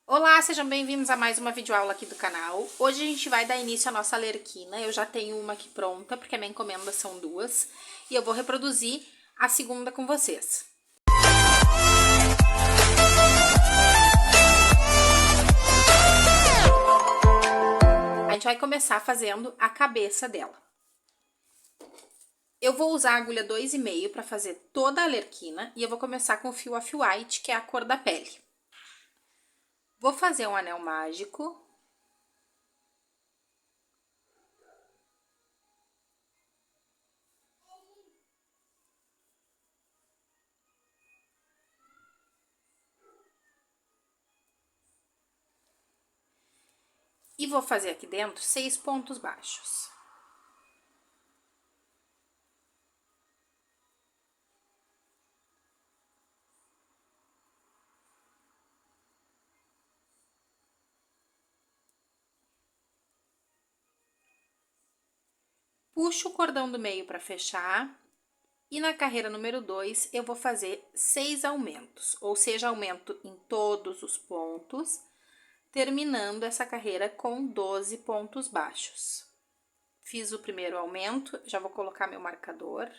Olá, sejam bem-vindos a mais uma videoaula aqui do canal. Hoje a gente vai dar início à nossa lerquina. Eu já tenho uma aqui pronta, porque a minha encomenda são duas. E eu vou reproduzir a segunda com vocês. A gente vai começar fazendo a cabeça dela. Eu vou usar a agulha 2,5 para fazer toda a lerquina. E eu vou começar com o fio off-white, que é a cor da pele. Vou fazer um anel mágico. E vou fazer aqui dentro 6 pontos baixos. Puxo o cordão do meio para fechar. E na carreira número 2, eu vou fazer 6 aumentos, ou seja, aumento em todos os pontos, terminando essa carreira com 12 pontos baixos. Fiz o primeiro aumento, já vou colocar meu marcador.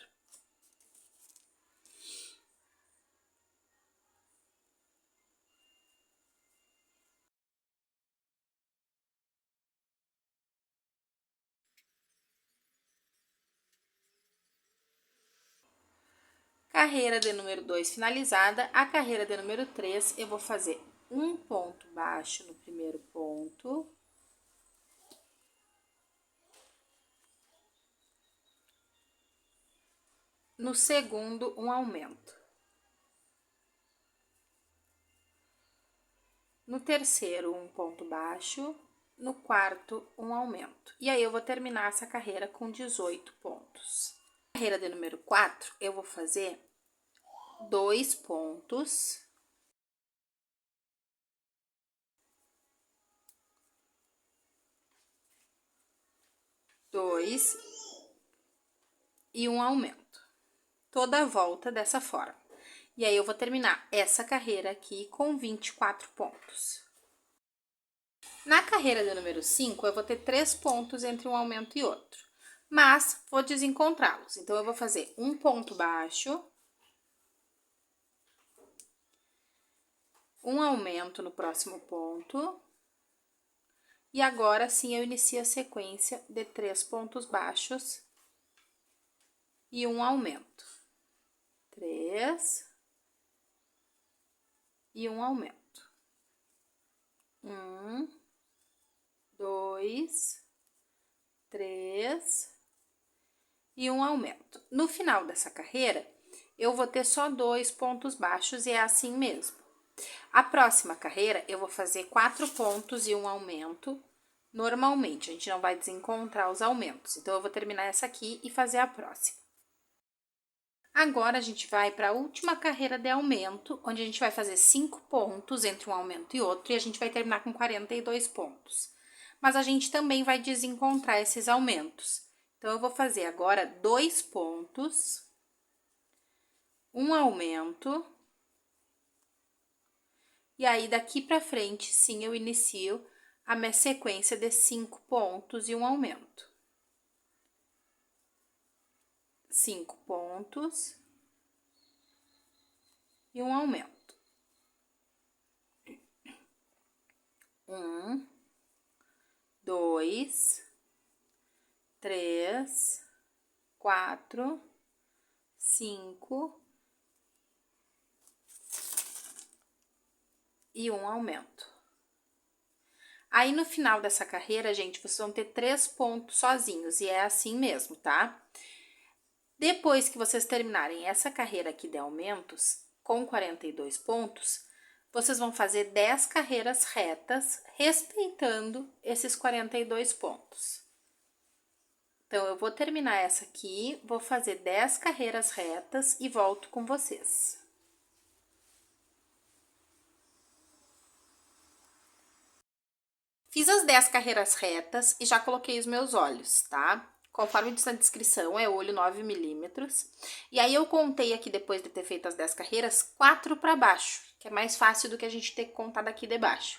Carreira de número 2 finalizada, a carreira de número 3, eu vou fazer um ponto baixo no primeiro ponto. No segundo, um aumento. No terceiro, um ponto baixo. No quarto, um aumento. E aí, eu vou terminar essa carreira com 18 pontos. Na carreira de número 4, eu vou fazer 2 pontos. Dois e um aumento. Toda a volta dessa forma. E aí, eu vou terminar essa carreira aqui com 24 pontos. Na carreira de número 5, eu vou ter 3 pontos entre um aumento e outro. Mas, vou desencontrá-los. Então, eu vou fazer um ponto baixo. Um aumento no próximo ponto. E agora, sim, eu inicio a sequência de 3 pontos baixos e um aumento. 3 e um aumento. 1, 2, 3 e um aumento. No final dessa carreira, eu vou ter só 2 pontos baixos e é assim mesmo. A próxima carreira, eu vou fazer 4 pontos e um aumento. Normalmente, a gente não vai desencontrar os aumentos. Então, eu vou terminar essa aqui e fazer a próxima. Agora, a gente vai para a última carreira de aumento, onde a gente vai fazer 5 pontos entre um aumento e outro, e a gente vai terminar com 42 pontos. Mas a gente também vai desencontrar esses aumentos. Então, eu vou fazer agora 2 pontos, um aumento, e aí, daqui para frente, sim, eu inicio a minha sequência de 5 pontos e um aumento. 5 pontos e um aumento. 1, 2, 3, 4, 5 e um aumento. Aí, no final dessa carreira, gente, vocês vão ter 3 pontos sozinhos, e é assim mesmo, tá? Depois que vocês terminarem essa carreira aqui de aumentos, com 42 pontos, vocês vão fazer 10 carreiras retas, respeitando esses 42 pontos. Então, eu vou terminar essa aqui, vou fazer 10 carreiras retas e volto com vocês. Fiz as 10 carreiras retas e já coloquei os meus olhos, tá? Conforme diz na descrição, é olho 9 milímetros. E aí, eu contei aqui, depois de ter feito as 10 carreiras, 4 para baixo, que é mais fácil do que a gente ter que contar daqui de baixo.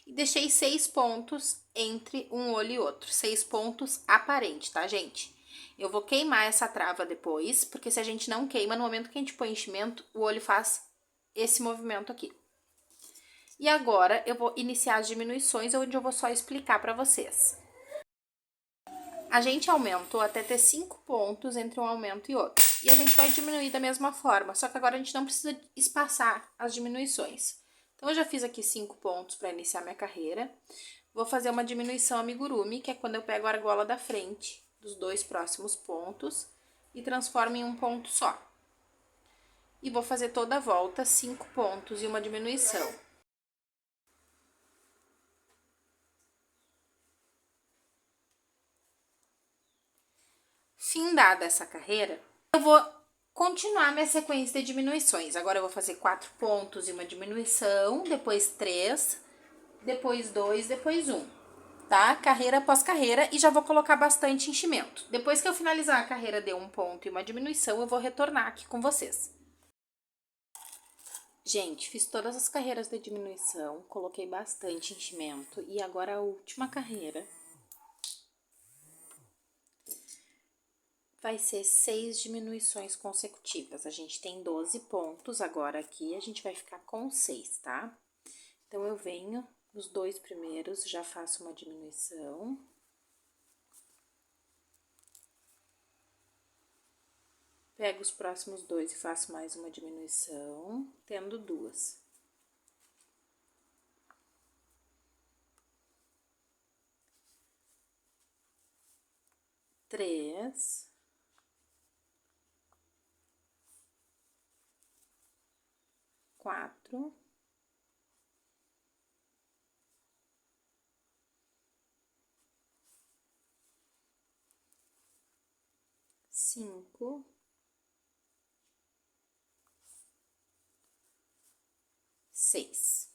E deixei 6 pontos entre um olho e outro, 6 pontos aparentes, tá, gente? Eu vou queimar essa trava depois, porque se a gente não queima, no momento que a gente põe enchimento, o olho faz esse movimento aqui. E agora, eu vou iniciar as diminuições, onde eu vou só explicar pra vocês. A gente aumentou até ter 5 pontos entre um aumento e outro. E a gente vai diminuir da mesma forma, só que agora a gente não precisa espaçar as diminuições. Então, eu já fiz aqui 5 pontos para iniciar minha carreira. Vou fazer uma diminuição amigurumi, que é quando eu pego a argola da frente dos 2 próximos pontos e transformo em um ponto só. E vou fazer toda a volta 5 pontos e uma diminuição. Findada essa carreira, eu vou continuar minha sequência de diminuições. Agora eu vou fazer 4 pontos e uma diminuição, depois 3, depois 2, depois 1, tá? Carreira após carreira, e já vou colocar bastante enchimento. Depois que eu finalizar a carreira de um ponto e uma diminuição, eu vou retornar aqui com vocês. Gente, fiz todas as carreiras de diminuição, coloquei bastante enchimento, e agora a última carreira vai ser 6 diminuições consecutivas. A gente tem 12 pontos agora aqui, a gente vai ficar com 6, tá? Então, eu venho nos 2 primeiros, já faço uma diminuição. Pego os próximos 2 e faço mais uma diminuição, tendo 2. Três. 4, 5, 6.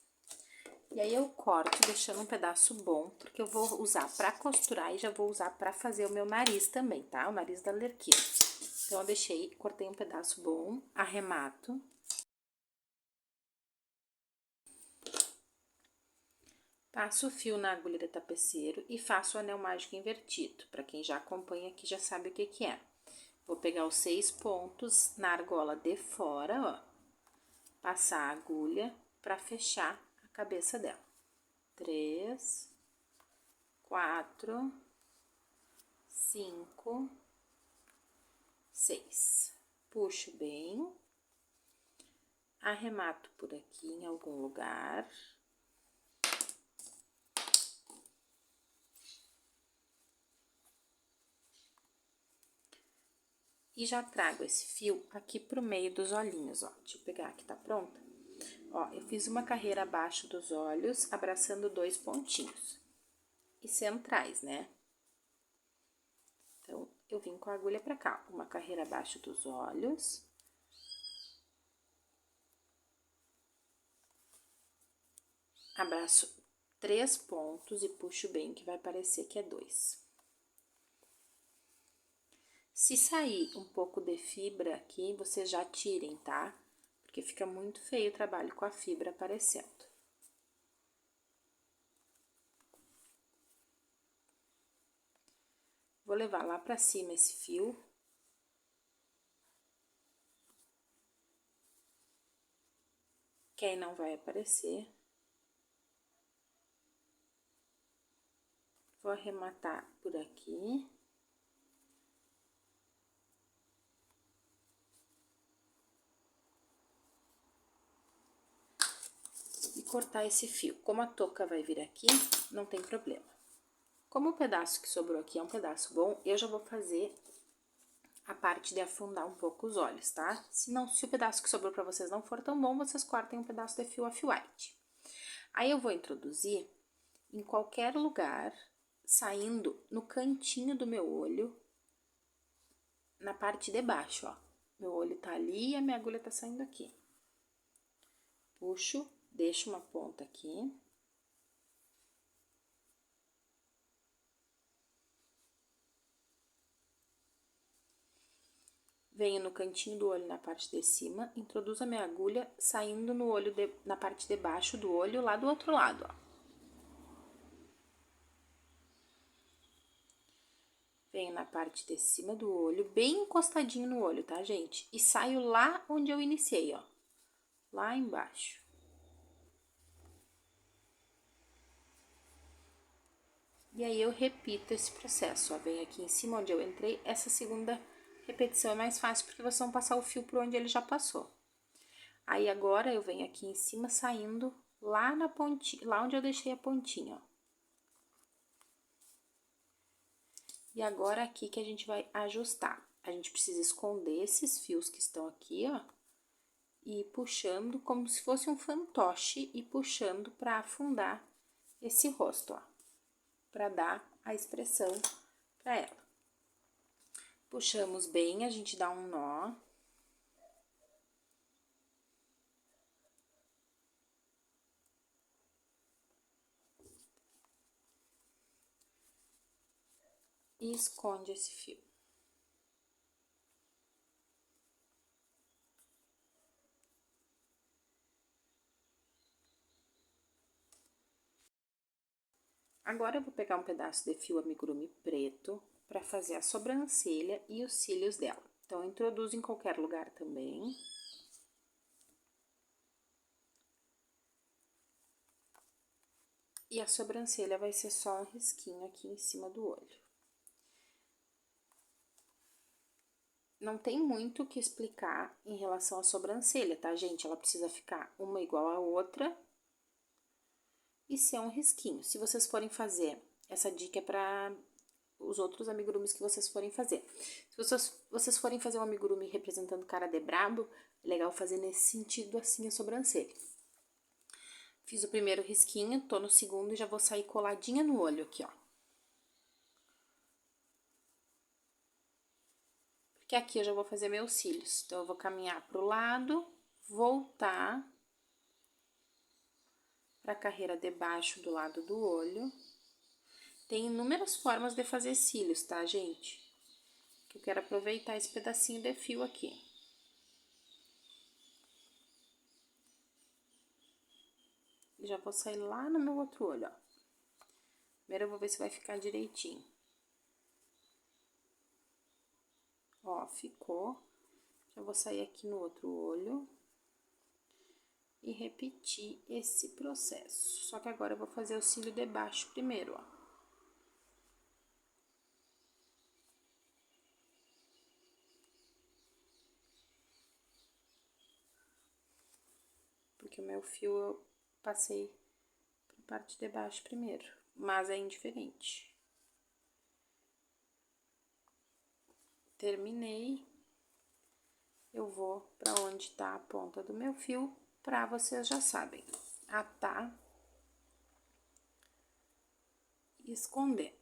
E aí, eu corto deixando um pedaço bom, porque eu vou usar pra costurar e já vou usar pra fazer o meu nariz também, tá? O nariz da Arlequina. Então, eu deixei, cortei um pedaço bom, arremato. Passo o fio na agulha de tapeceiro e faço o anel mágico invertido. Pra quem já acompanha aqui, já sabe o que que é. Vou pegar os 6 pontos na argola de fora, ó. Passar a agulha pra fechar a cabeça dela. 3, 4, 5, 6. Puxo bem. Arremato por aqui em algum lugar. E já trago esse fio aqui pro meio dos olhinhos, ó. Deixa eu pegar aqui, tá pronta? Ó, eu fiz uma carreira abaixo dos olhos, abraçando 2 pontinhos. E centrais, né? Então, eu vim com a agulha pra cá, uma carreira abaixo dos olhos. Abraço 3 pontos e puxo bem, que vai parecer que é 2. Se sair um pouco de fibra aqui, vocês já tirem, tá? Porque fica muito feio o trabalho com a fibra aparecendo. Vou levar lá pra cima esse fio. Que aí não vai aparecer. Vou arrematar por aqui. E cortar esse fio. Como a touca vai vir aqui, não tem problema. Como o pedaço que sobrou aqui é um pedaço bom, eu já vou fazer a parte de afundar um pouco os olhos, tá? Se o pedaço que sobrou pra vocês não for tão bom, vocês cortem um pedaço de fio off-white. Aí, eu vou introduzir em qualquer lugar, saindo no cantinho do meu olho, na parte de baixo, ó. Meu olho tá ali e a minha agulha tá saindo aqui. Puxo, deixo uma ponta aqui. Venho no cantinho do olho na parte de cima, introduzo a minha agulha saindo no olho na parte de baixo do olho, lá do outro lado, ó. Venho na parte de cima do olho, bem encostadinho no olho, tá, gente? E saio lá onde eu iniciei, ó. Lá embaixo. E aí, eu repito esse processo, ó. Venho aqui em cima onde eu entrei. Essa segunda repetição é mais fácil, porque vocês vão passar o fio por onde ele já passou. Aí, agora, eu venho aqui em cima, saindo lá na pontinha, lá onde eu deixei a pontinha, ó. E agora, aqui que a gente vai ajustar. A gente precisa esconder esses fios que estão aqui, ó. E ir puxando como se fosse um fantoche e puxando pra afundar esse rosto, ó. Pra dar a expressão pra ela. Puxamos bem, a gente dá um nó. E esconde esse fio. Agora, eu vou pegar um pedaço de fio amigurumi preto pra fazer a sobrancelha e os cílios dela. Então, eu introduzo em qualquer lugar também. E a sobrancelha vai ser só um risquinho aqui em cima do olho. Não tem muito o que explicar em relação à sobrancelha, tá, gente? Ela precisa ficar uma igual à outra e ser um risquinho. Se vocês forem fazer, essa dica é para os outros amigurumis que vocês forem fazer. Se vocês forem fazer um amigurumi representando cara de brabo, é legal fazer nesse sentido assim a sobrancelha. Fiz o primeiro risquinho, tô no segundo e já vou sair coladinha no olho aqui, ó. Porque aqui eu já vou fazer meus cílios. Então, eu vou caminhar pro lado, voltar pra carreira de baixo do lado do olho. Tem inúmeras formas de fazer cílios, tá, gente? Que eu quero aproveitar esse pedacinho de fio aqui. E já vou sair lá no meu outro olho, ó. Primeiro eu vou ver se vai ficar direitinho. Ó, ficou. Já vou sair aqui no outro olho. E repetir esse processo. Só que agora eu vou fazer o cílio de baixo primeiro, ó. Porque o meu fio eu passei pra parte de baixo primeiro, mas é indiferente. Terminei, eu vou pra onde tá a ponta do meu fio, pra vocês já sabem, atar e esconder.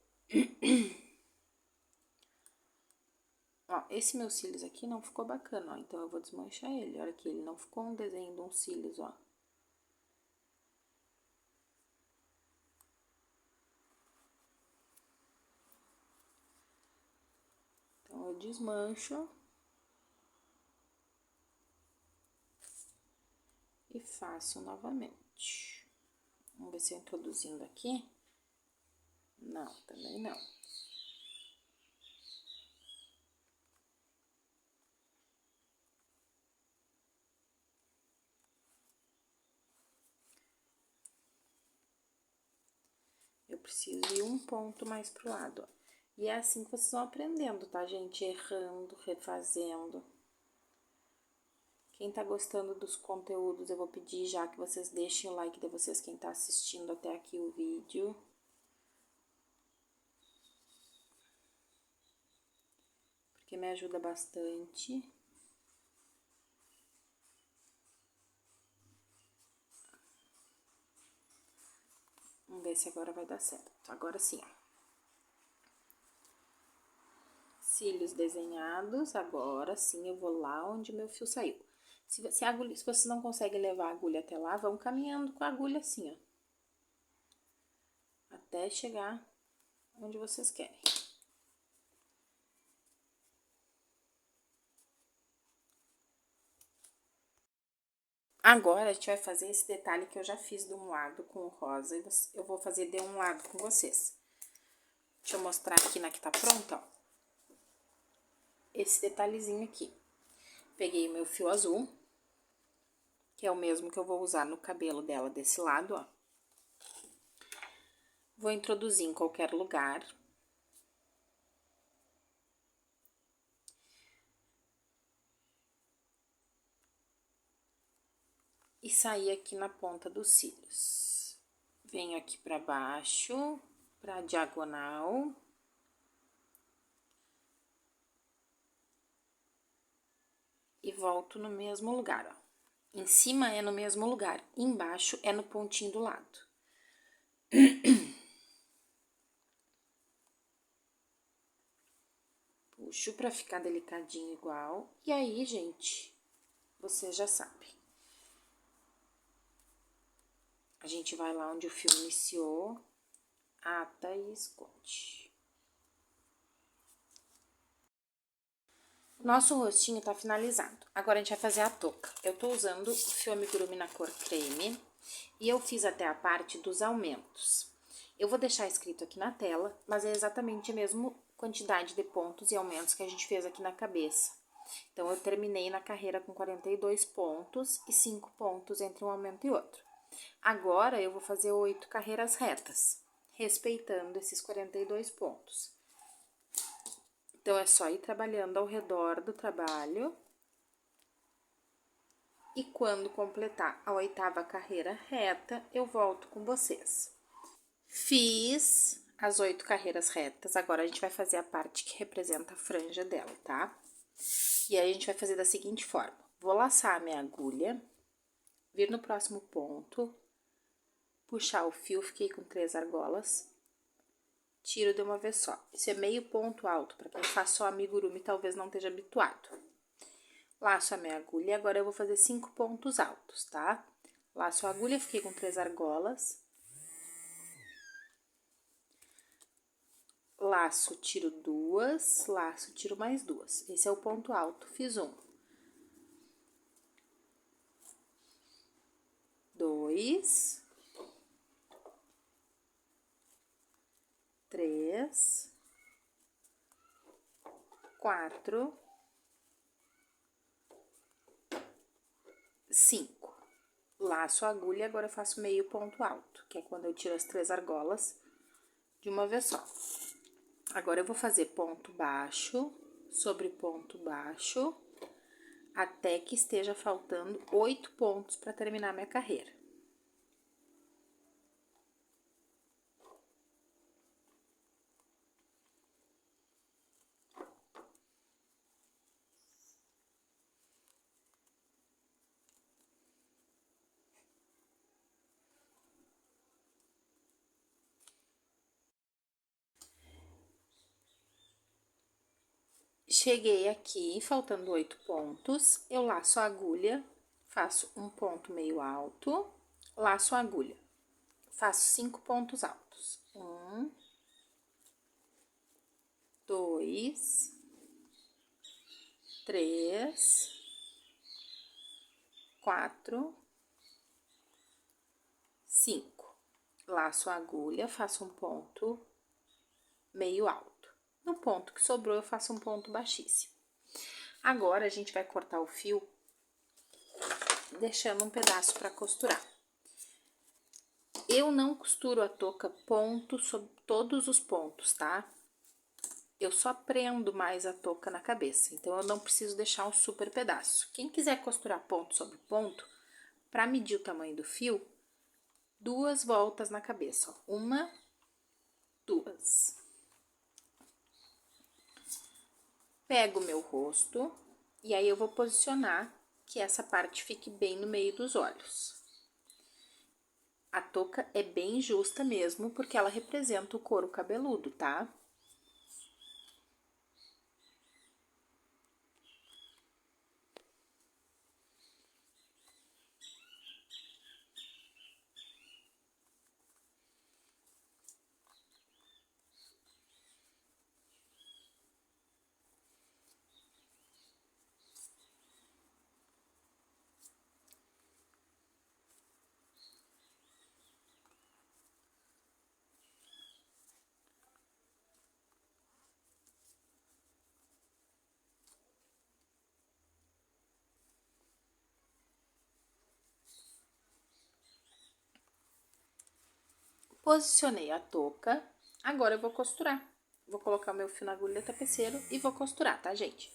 Ó, esse meu cílios aqui não ficou bacana, ó, então eu vou desmanchar ele. Olha aqui, ele não ficou um desenho de um cílios, ó. Então, eu desmancho e faço novamente. Vamos ver se eu introduzindo aqui. Não, também não. Eu preciso ir um ponto mais pro lado, ó. E é assim que vocês vão aprendendo, tá, gente? Errando, refazendo. Quem tá gostando dos conteúdos, eu vou pedir já que vocês deixem o like de vocês, quem tá assistindo até aqui o vídeo. Porque me ajuda bastante. Vamos ver se agora vai dar certo. Agora sim, ó. Cílios desenhados, agora sim eu vou lá onde meu fio saiu. Se vocês não conseguem levar a agulha até lá, vão caminhando com a agulha assim, ó. Até chegar onde vocês querem. Agora, a gente vai fazer esse detalhe que eu já fiz de um lado com o rosa, e eu vou fazer de um lado com vocês. Deixa eu mostrar aqui na que tá pronta, ó. esse detalhezinho aqui. Peguei o meu fio azul, que é o mesmo que eu vou usar no cabelo dela desse lado, ó. Vou introduzir em qualquer lugar. E sair aqui na ponta dos cílios. Venho aqui pra baixo, pra diagonal. E volto no mesmo lugar, ó. Em cima é no mesmo lugar, embaixo é no pontinho do lado. Puxo pra ficar delicadinho igual. E aí, gente, você já sabe. A gente vai lá onde o fio iniciou, ata e esconde. Nosso rostinho tá finalizado. Agora, a gente vai fazer a touca. Eu tô usando o fio amigurumi na cor creme e eu fiz até a parte dos aumentos. Eu vou deixar escrito aqui na tela, mas é exatamente a mesma quantidade de pontos e aumentos que a gente fez aqui na cabeça. Então, eu terminei na carreira com 42 pontos e 5 pontos entre um aumento e outro. Agora, eu vou fazer 8 carreiras retas, respeitando esses 42 pontos. Então, é só ir trabalhando ao redor do trabalho. E quando completar a 8ª carreira reta, eu volto com vocês. Fiz as 8 carreiras retas, agora a gente vai fazer a parte que representa a franja dela, tá? E aí, a gente vai fazer da seguinte forma. Vou laçar a minha agulha, vir no próximo ponto, puxar o fio, fiquei com 3 argolas, tiro de uma vez só. Isso é meio ponto alto, para quem faz só amigurumi talvez não esteja habituado. Laço a minha agulha e agora eu vou fazer 5 pontos altos, tá? Laço a agulha, fiquei com 3 argolas. Laço, tiro 2, laço, tiro mais 2. Esse é o ponto alto, fiz 1. 2. 3. 4. 5. Laço a agulha, agora eu faço meio ponto alto, que é quando eu tiro as 3 argolas de uma vez só. Agora, eu vou fazer ponto baixo sobre ponto baixo, até que esteja faltando 8 pontos para terminar minha carreira. Cheguei aqui, faltando 8 pontos, eu laço a agulha, faço um ponto meio alto, laço a agulha, faço 5 pontos altos. 1, 2, 3, 4, 5. Laço a agulha, faço um ponto meio alto. No ponto que sobrou, eu faço um ponto baixíssimo. Agora, a gente vai cortar o fio, deixando um pedaço para costurar. Eu não costuro a touca ponto sobre todos os pontos, tá? Eu só prendo mais a touca na cabeça, então eu não preciso deixar um super pedaço. Quem quiser costurar ponto sobre ponto, para medir o tamanho do fio, 2 voltas na cabeça, ó. 1, 2. Pego o meu rosto e aí eu vou posicionar que essa parte fique bem no meio dos olhos. A touca é bem justa mesmo, porque ela representa o couro cabeludo, tá? Posicionei a touca, agora eu vou costurar. Vou colocar o meu fio na agulha tapeceiro e vou costurar, tá, gente?